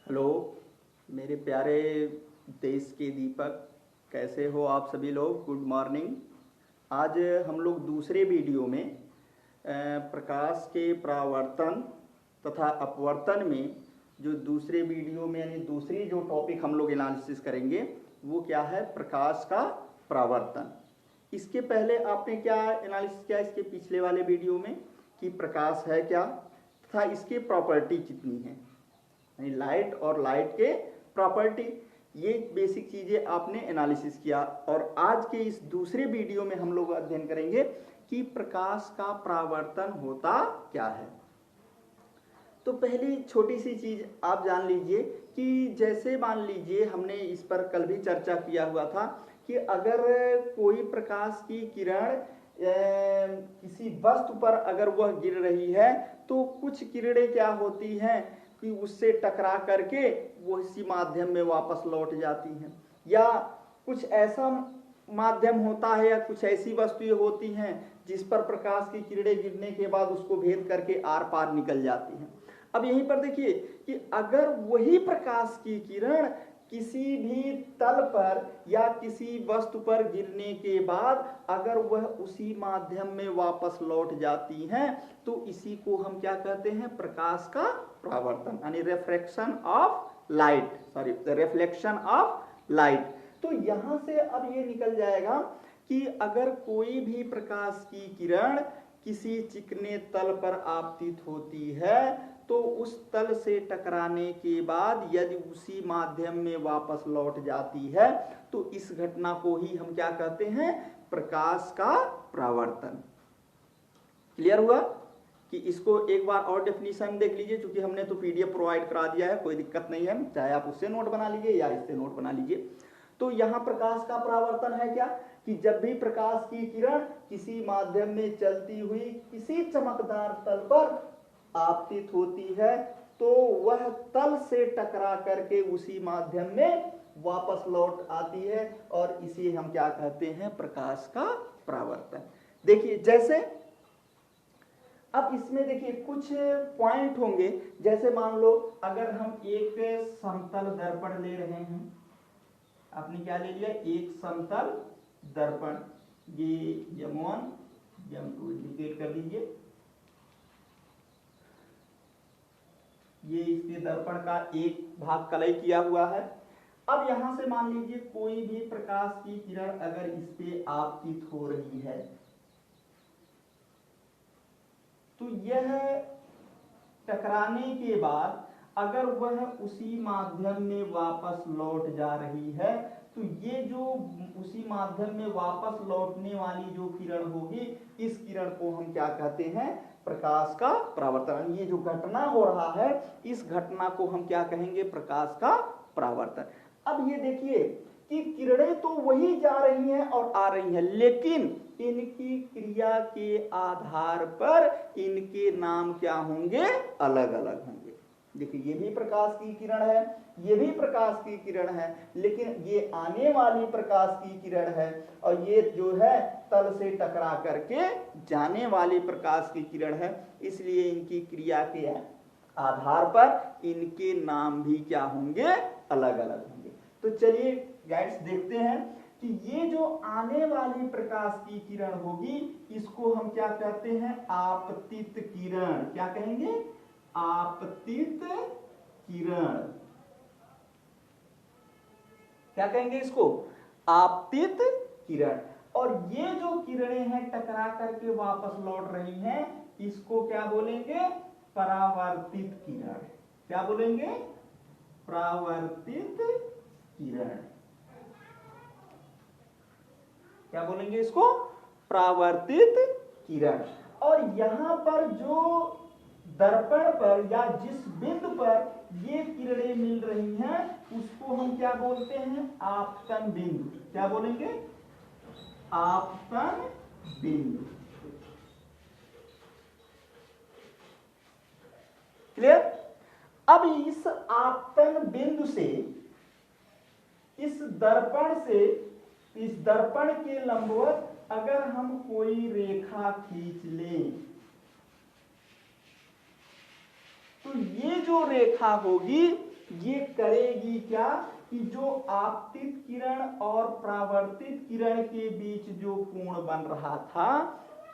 Hello मेरे प्यारे देश के दीपक, कैसे हो आप सभी लोग। Good morning. आज हम लोग दूसरे वीडियो में प्रकाश के परावर्तन तथा अपवर्तन में जो दूसरे वीडियो में यानी दूसरी जो टॉपिक हम लोग एनालिसिस करेंगे वो क्या है, प्रकाश का परावर्तन। इसके पहले आपने क्या एनालिसिस किया इसके पिछले वाले वीडियो में कि प्रकाश है क्या तथा इसके प्रॉपर्टी कितनी है, यानी लाइट और लाइट के प्रॉपर्टी, ये बेसिक चीजें आपने एनालिसिस किया। और आज के इस दूसरे वीडियो में हम लोग अध्ययन करेंगे कि प्रकाश का परावर्तन होता क्या है। तो पहली छोटी सी चीज आप जान लीजिए कि जैसे मान लीजिए हमने इस पर कल भी चर्चा किया हुआ था कि अगर कोई प्रकाश की किरण किसी वस्तु पर अगर वह गिर रही है तो कुछ किरणें क्या होती हैं कि उससे टकरा करके वो इसी माध्यम में वापस लौट जाती हैं, या कुछ ऐसा माध्यम होता है या कुछ ऐसी वस्तुएं होती हैं जिस पर प्रकाश की किरणें गिरने के बाद उसको भेद करके आर पार निकल जाती हैं। अब यहीं पर देखिए कि अगर वही प्रकाश की किरण किसी भी तल पर या किसी वस्तु पर गिरने के बाद अगर वह उसी माध्यम में वापस लौट जाती हैं तो इसी को हम क्या कहते हैं, प्रकाश का परावर्तन, यानी refraction of light, sorry reflection of light. तो यहां से अब ये निकल जाएगा कि अगर कोई भी प्रकाश की किरण किसी चिकने तल पर आपतित होती है तो उस तल से टकराने के बाद यदि उसी माध्यम में वापस लौट जाती है तो इस घटना को ही हम क्या कहते हैं, प्रकाश का परावर्तन। क्लियर हुआ कि इसको एक बार और डेफिनेशन देख लीजिए, क्योंकि हमने तो पीडीएफ प्रोवाइड करा दिया है, कोई दिक्कत नहीं है, चाहे आप उससे नोट बना लीजिए या इससे नोट बना लीजिए। तो यहां प्रकाश का परावर्तन है क्या कि जब भी प्रकाश की किरण किसी माध्यम में चलती हुई किसी चमकदार तल पर आपतित होती है तो वह तल से टकरा करके उसी माध्यम में वापस लौट आती है और इसे हम क्या कहते हैं, प्रकाश का परावर्तन। देखिए जैसे अब इसमें देखिए कुछ पॉइंट होंगे, जैसे मान लो अगर हम एक समतल दर्पण ले रहे हैं, आपने क्या ले लिया, एक समतल दर्पण, ये M1 M2 इंडिकेट कर दीजिए, ये इसके दर्पण का एक भाग कलई किया हुआ है। अब यहां से मान लीजिए कोई भी प्रकाश की किरण अगर इस पे आपतित हो रही है तो यह टकराने के बाद अगर वह उसी माध्यम में वापस लौट जा रही है तो ये जो उसी माध्यम में वापस लौटने वाली जो किरण होगी इस किरण को हम क्या कहते हैं, प्रकाश का परावर्तन। ये जो घटना हो रहा है इस घटना को हम क्या कहेंगे, प्रकाश का परावर्तन। अब ये देखिए कि किरणें तो वही जा रही हैं और आ रही हैं, लेकिन इनकी क्रिया के आधार पर इनके नाम क्या होंगे, अलग अलग होंगे। देखिए ये भी प्रकाश की किरण है, ये भी प्रकाश की किरण है, लेकिन ये आने वाली प्रकाश की किरण है और ये जो है तल से टकरा करके जाने वाली प्रकाश की किरण है, इसलिए इनकी क्रिया के आधार पर इनके नाम भी क्या होंगे, अलग अलग होंगे। तो चलिए गाइड्स देखते हैं कि ये जो आने वाली प्रकाश की किरण होगी इसको हम क्या कहते हैं, आपतित किरण। क्या कहेंगे, आपतित किरण। क्या कहेंगे इसको, आपतित किरण। और ये जो किरणें हैं टकरा करके वापस लौट रही हैं इसको क्या बोलेंगे, परावर्तित किरण। क्या बोलेंगे, परावर्तित किरण। क्या बोलेंगे इसको, परावर्तित किरण। और यहां पर जो दर्पण पर या जिस बिंदु पर ये किरणें मिल रही हैं उसको हम क्या बोलते हैं, आपतन बिंदु। क्या बोलेंगे, आपतन बिंदु। क्लियर। अब इस आपतन बिंदु से इस दर्पण के लंबवत अगर हम कोई रेखा खींच लें तो ये जो रेखा होगी ये करेगी क्या कि जो आपतित किरण और परावर्तित किरण के बीच जो कोण बन रहा था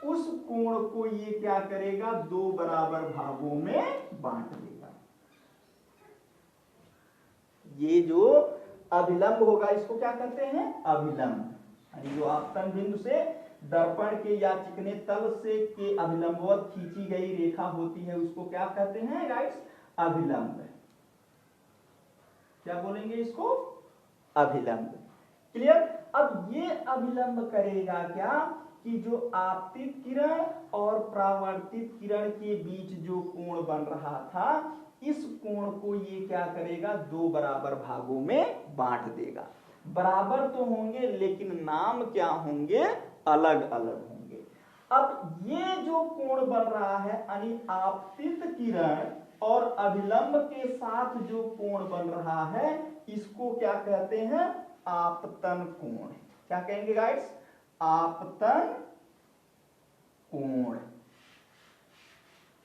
उस कोण को ये क्या करेगा, दो बराबर भागों में बांट देगा। ये जो अभिलंब होगा इसको क्या कहते हैं, अभिलंब। यानी जो आपतन बिंदु से दर्पण के या चिकने तल से के अभिलंबवत खींची गई रेखा होती है उसको क्या कहते हैं गाइस, अभिलंब। क्या बोलेंगे इसको, अभिलंब। क्लियर। अब ये अभिलंब करेगा क्या कि जो आपतित किरण और परावर्तित किरण के बीच जो कोण बन रहा था इस कोण को ये क्या करेगा, दो बराबर भागों में बांट देगा। बराबर तो होंगे लेकिन नाम क्या होंगे, अलग अलग होंगे। अब ये जो कोण बन रहा है यानी आपतित किरण और अभिलंब के साथ जो कोण बन रहा है इसको क्या कहते हैं, आपतन कोण। क्या कहेंगे गाइस, आपतन कोण।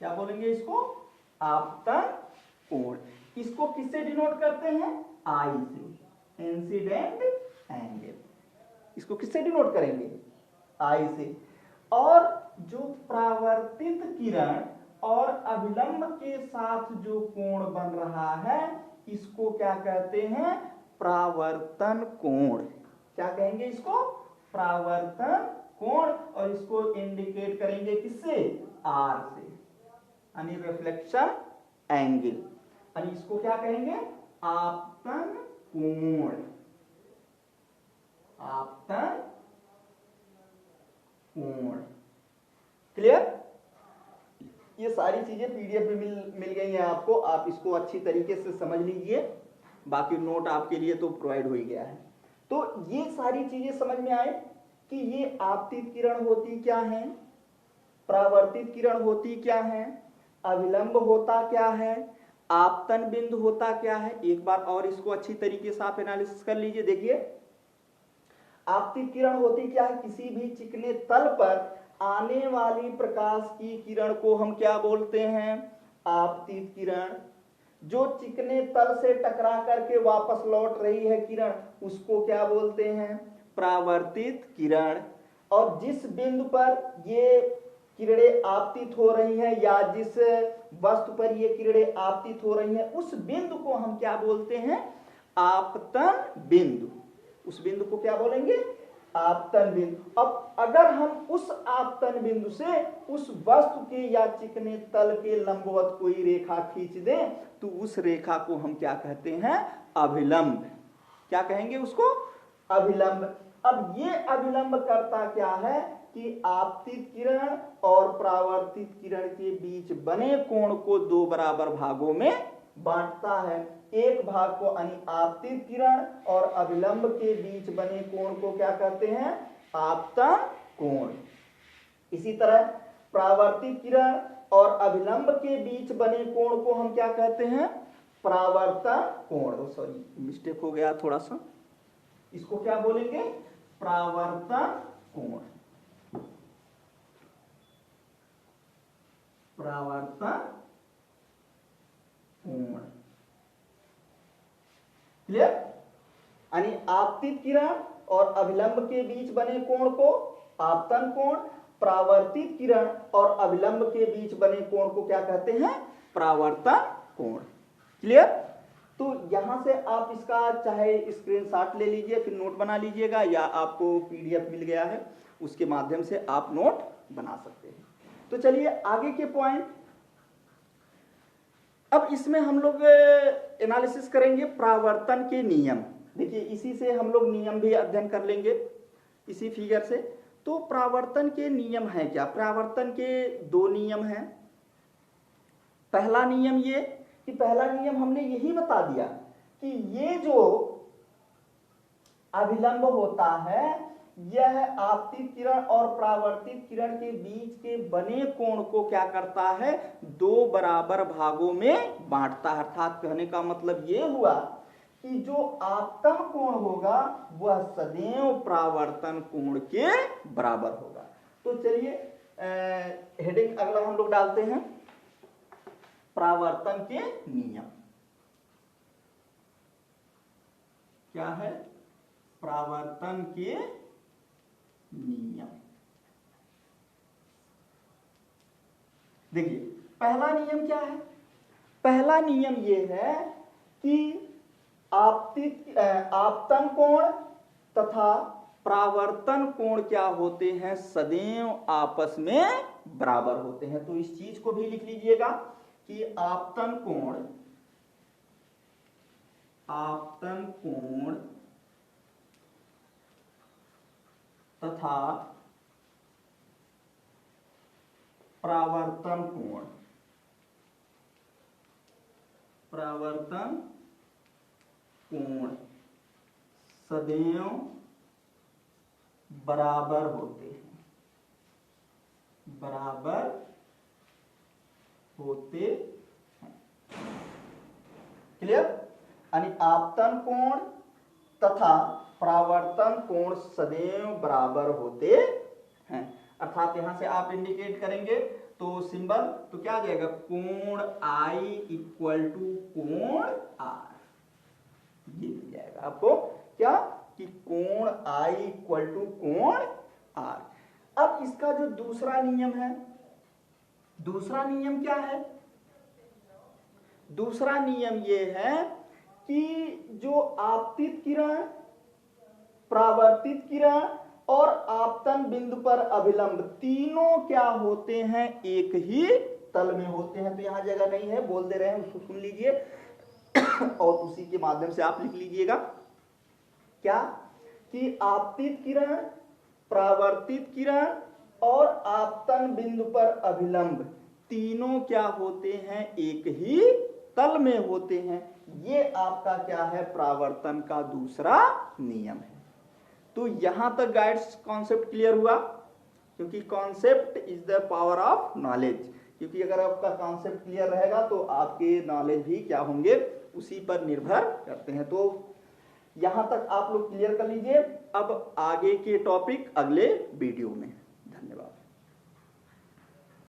क्या बोलेंगे इसको, आपतन कोण। इसको किससे डिनोट करते हैं, आई से, इंसिडेंट एंगल। इसको किससे डिनोट करेंगे, आई से। और जो परावर्तित किरण और अभिलंब के साथ जो कोण बन रहा है इसको क्या कहते हैं, परावर्तन कोण। क्या कहेंगे इसको, परावर्तन कोण। और इसको इंडिकेट करेंगे किससे, आर से, यानी रिफ्लेक्शन एंगल। यानी इसको क्या कहेंगे, आपतन कोण। आपतन कोण। क्लियर। ये सारी चीजें पीडीएफ में मिल गई हैं आपको, आप इसको अच्छी तरीके से समझ लीजिए। बाकी नोट आपके लिए तो प्रोवाइड हो ही गया है। तो ये सारी चीजें समझ में आए कि ये आपतित किरण होती क्या है, परावर्तित किरण होती क्या है, अभिलंब होता क्या है, आपतन बिंदु होता क्या है। एक बार और इसको अच्छी तरीके से आप एनालिसिस कर लीजिए। देखिए आपतित किरण होती क्या है, किसी भी चिकने तल पर आने वाली प्रकाश की किरण को हम क्या बोलते हैं, आपतित किरण। जो चिकने तल से टकरा करके वापस लौट रही है किरण उसको क्या बोलते हैं, परावर्तित किरण। और जिस बिंदु पर ये किरणें आपतित हो रही हैं या जिस वस्तु पर ये किरणें आपतित हो रही हैं उस बिंदु को हम क्या बोलते हैं, आपतन बिंदु। उस बिंदु को क्या बोलेंगे, आपतन बिंदु। अब अगर हम उस आपतन बिंदु से उस वस्तु के या चिकने तल के लंबवत कोई रेखा खींच दें तो उस रेखा को हम क्या कहते हैं, अभिलंब। क्या कहेंगे उसको, अभिलंब। अब ये अभिलंब करता क्या है कि आपतित किरण और परावर्तित किरण के बीच बने कोण को दो बराबर भागों में बांटता है। एक भाग को यानी आपतित किरण और अभिलंब के बीच बने कोण को क्या कहते हैं, आपतन कोण। इसी तरह परावर्तित किरण और अभिलंब के बीच बने कोण को हम क्या कहते हैं, परावर्तन कोण। सॉरी मिस्टेक हो गया थोड़ा सा, इसको क्या बोलेंगे, परावर्तन कोण। परावर्तन कोण। क्लियर। यानी आपतित किरण और अभिलंब के बीच बने कोण को आपतन कोण, परावर्तित किरण और अभिलंब के बीच बने कोण को क्या कहते हैं, परावर्तन कोण। क्लियर। तो यहां से आप इसका चाहे स्क्रीनशॉट ले लीजिए फिर नोट बना लीजिएगा, या आपको पीडीएफ मिल गया है उसके माध्यम से आप नोट बना सकते हैं। तो चलिए आगे के पॉइंट। अब इसमें हम लोग एनालिसिस करेंगे परावर्तन के नियम। देखिए इसी से हम लोग नियम भी अध्ययन कर लेंगे इसी फिगर से। तो परावर्तन के नियम है क्या, परावर्तन के दो नियम हैं। पहला नियम ये कि पहला नियम हमने यही बता दिया कि ये जो अभिलंब होता है यह आपतित किरण और परावर्तित किरण के बीच के बने कोण को क्या करता है, दो बराबर भागों में बांटता है। अर्थात कहने का मतलब ये हुआ कि जो आपतन कोण होगा वह सदैव परावर्तन कोण के बराबर होगा। तो चलिए हेडिंग अगला हम लोग डालते हैं, परावर्तन के नियम। क्या है? परावर्तन के नियम। देखिए पहला नियम क्या है? पहला नियम यह है कि आपतन कोण तथा परावर्तन कोण क्या होते हैं? सदैव आपस में बराबर होते हैं। तो इस चीज को भी लिख लीजिएगा कि आपतन कोण तथा परावर्तन कोण सदैव बराबर होते हैं। क्लियर? यानी आपतन कोण तथा परावर्तन कोण सदैव बराबर होते हैं। अर्थात यहां से आप इंडिकेट करेंगे तो सिंबल तो क्या आ जाएगा? कोण I इक्वल टू कोण R। ये मिल जाएगा आपको क्या? कि कोण I इक्वल टू कोण R। अब इसका जो दूसरा नियम है, दूसरा नियम क्या है? दूसरा नियम यह है कि जो आपतित किरण, परावर्तित किरण और आपतन बिंदु पर अभिलंब तीनों क्या होते हैं? एक ही तल में होते हैं। तो यहां जगह नहीं है, बोल दे रहे हैं, उसको सुन लीजिए और उसी के माध्यम से आप लिख लीजिएगा क्या? कि आपतित किरण, परावर्तित किरण और आपतन बिंदु पर अभिलंब तीनों क्या होते हैं? एक ही तल में होते हैं। ये आपका क्या है? परावर्तन का दूसरा नियम है। तो यहां तक गाइड्स कॉन्सेप्ट क्लियर हुआ? क्योंकि concept is the power of knowledge. क्योंकि अगर आपका कॉन्सेप्ट क्लियर रहेगा तो आपके नॉलेज भी क्या होंगे? उसी पर निर्भर करते हैं। तो यहां तक आप लोग क्लियर कर लीजिए। अब आगे के टॉपिक अगले वीडियो में।